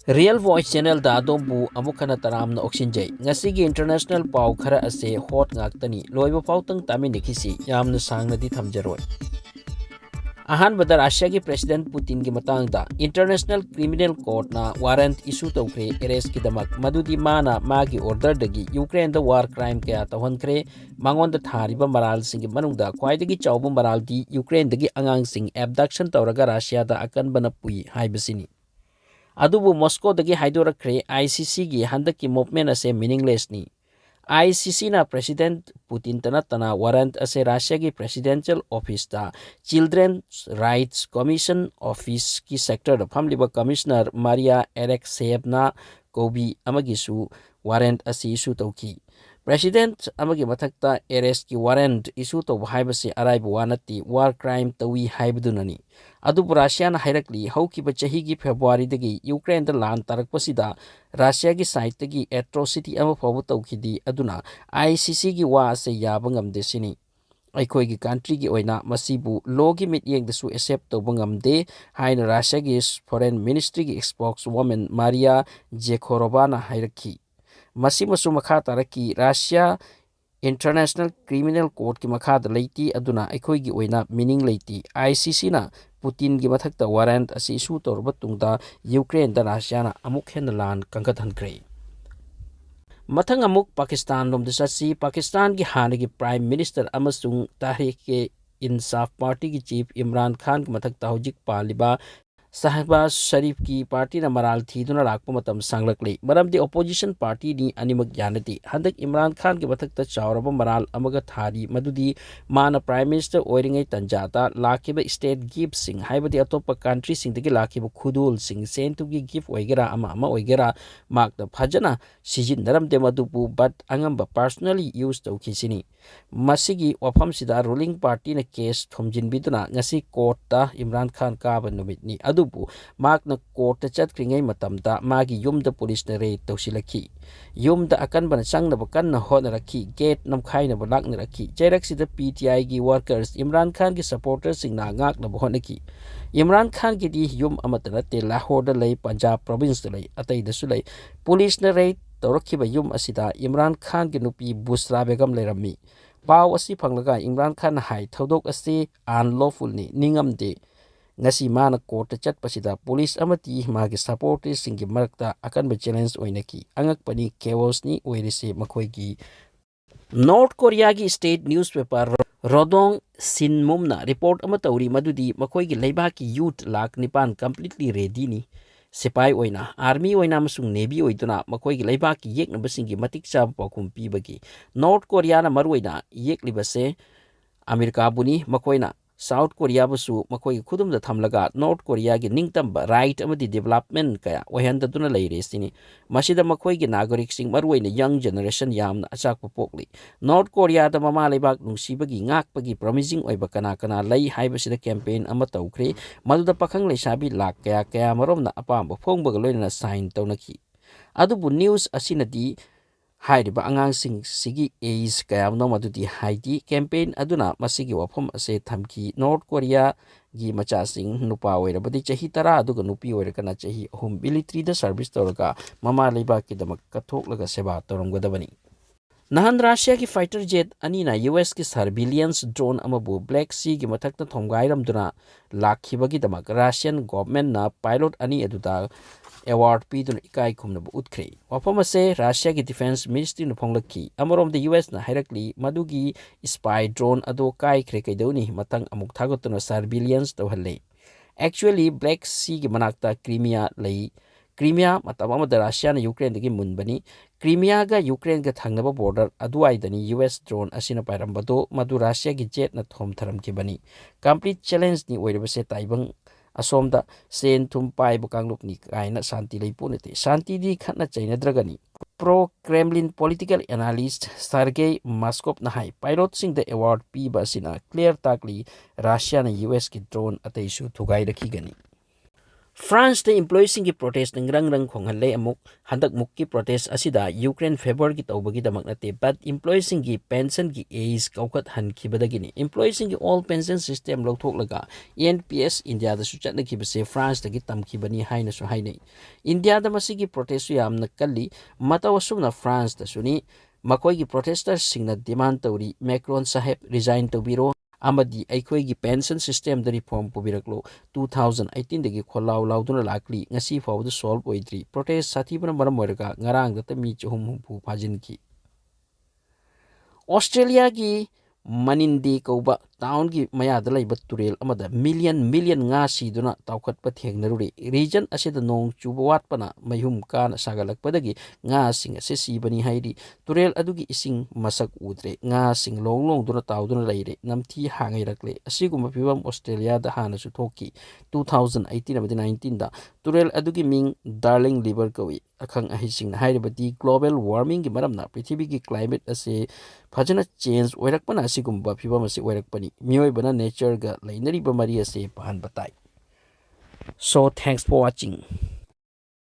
Real Voice Channel da adonbu amukana taramna oxinjay. Ngasigi international pau khara ase hot ngaktani. Loiba pautang tami nikisi yamna sangna di thamjaroi. Ahan badar Russia ki President Putin ki matangda International Criminal Court na warrant issue tawkre arrest ki damak madudi mana magi order dagi Ukraine da war crime kaya tawhankre mangon da thariba maral sing manungda khwaidagi chawbu maral di Ukraine dagi angang sing abduction tawraga Russia da akan bana pui haibasini. Adubu Moscow dagi haidorakre ICC gi handaki movement ase meaningless ni. ICC na President Putin tanatana warrant ase Russia ki Presidential Office ta Children's Rights Commission Office ki sector da famliba Commissioner Maria Alexeyevna Kobi amagisu warrant ase issue tawki. President amagi mathakta arrest ki warrant issue to haibasi araibu wanati war crime tawi haibdunani. Adubu Russia na hairakli haukiba chahi gi February dagi Ukraine da lan tarakpasida Russia gi side dagi atrocity ama fawu tawkidi aduna ICC gi wa ase yaba ngamde sini. Aikoi gi country gi oina masibu law gi mityeng dasu accept tawba ngamde haina Russia gi foreign ministry gi spokeswoman Maria Zakharova na hairakhi. Masimasu makha taraki Russia International Criminal Court ki makha da leiti aduna aikoi gi oina meaning leiti ICC na Putin gi mathakta warrant asi issue torba tungda Ukraine da Russia na amuk hen lan kangkathan kre. Mathang amuk Pakistan lom disasi Pakistan gi hana gi Prime Minister amasung Tahrik Insaf Party ki Chief Imran Khan ki mathakta hojik paliba Sahbaz Sharif ki party na maral thiduna rakpa matam sanglakle maramdi opposition party ni animak yanati handak Imran Khan ki bathakta chawraba maral amaga thari madudi mana prime minister oiringai tanjata lakiba state gift sing haibadi atopa country sing dagi lakiba khudul sing sentu gi gift oigera ama oigera mak da phajana sijin naramde madupu but angamba personally use tawkhisini masigi wafam sida ruling party na case thomjin biduna ngasi court ta Imran Khan ka banumit ni adubu makna court chat kringai matamda magi yumda police na raid tawsilaki yumda akan ban sangna bakan na hona rakhi gate namkhai na balak na rakhi jairak sida PTI gi workers Imran Khan gi supporters sing na ngak na bahonaki Imran Khan gi di yum amatana te Lahore da lay Punjab province da lay atay da sulay police na raid tawrakhiba yum asida Imran Khan gi nupi Busra Begum lerami paw asi phanglaga Imran Khan hai thodok asi unlawful ni ningamde ngasi mana court chat pasida police amati magi supporters singi marakta akan ba challenge oinaki angak pani chaos ni oirise makhoi gi North Korea gi state newspaper Rodong Sinmumna report ama tawri madudi makhoi gi leiba ki youth lak nipan completely ready ni sepai oina army oina masung navy oiduna makhoi gi leiba ki yek nabasingi matik cha pakum pibagi North Korea na maruina yek libase America buni makoina South Korea busu makoi khudum da thamlaga North Korea gi ningtamba right amadi development kaya wahanda duna leire sini masida makoi gi nagorik sing maruina young generation yamna achak popokli North Korea da mama lebak nungsibagi ngakpagi promising oiba kana kana lei haibasida campaign ama tawkhre maduda pakhang leisabi lak kaya kaya maromna apamba phongbaga loina sign tawnaki adubu news asinadi hairiba angang sing sigi age kayamno madudi haidi campaign aduna masigi wafam ase thamki North Korea gi macha sing nupa oirabadi chahi tara aduga nupi oirakana chahi ahum military da service tawraga mama leiba ki damak kathoklaga seba tawramgadabani nahan Russia ki fighter jet anina US ki surveillance drone amabu Black Sea gi mathakta thomgairamduna lakhibagi damak Russian government na pilot ani aduda award pidun ikai khumna utkre wafama se Russia ki defense ministry nu phonglaki amarom the US na hairakli madugi spy drone ado kai khre kaidoni matang amuk thagotuna surveillance tawhalle actually Black Sea ki manakta Crimea matam amada Russia na Ukraine dagi munbani Crimea ga Ukraine ga thangnaba border aduaidani US drone asina pairambado madu Russia gi jet na thom tharam ki bani complete challenge ni oirabase taibang asomda sen thum pai bukangluk ni kaina santi leipunete santi di khatna chaina dragani pro Kremlin political analyst Sergei Maskov na hai pilot sing the award pi basina clear takli Russia na US ki drone ataisu thugai rakhi gani France the employees की protest ngrang rang khonghale amuk handak mukki protest asida Ukraine favor ki tawbagi damak nate but employees की pension की age kaukat han khibadagini employees की all pension system lokthok laga NPS India da su chatna khibase France da ki tam khibani haina su hainai India da masi की protest su yamna kalli matawasumna France da suni makoi की protesters singna demand tawri Macron saheb resign tawbiro amadi ꯑꯩꯈꯣꯏꯒꯤ pension system da reform pubiraklo 2018 dagi kholaw lawduna lakli ngasi fawda solve oidri protest sathibana maram oiraga ngarang da mi chhum hu phajinki Australia की Manindi Koba town की Maya Dalaiba Turel Amada million nga siduna taukat pathengnaruri region asida nong chubuwat pana mayhum kana sagalak padagi nga sing ase sibani hairi turel adugi ising masak udre nga sing long duna tauduna laire namthi hangai rakle asiguma pibam Australia da hana su thoki 2018 amadi 19 da turel adugi ming darling liver kawi akhang ahising hairibati global warming gi maramna prithvi gi climate ase fajana change oirakpana asigumba phibam ase oirakpani mioibana nature ga lainariba mari ase pahan batai. So thanks for watching.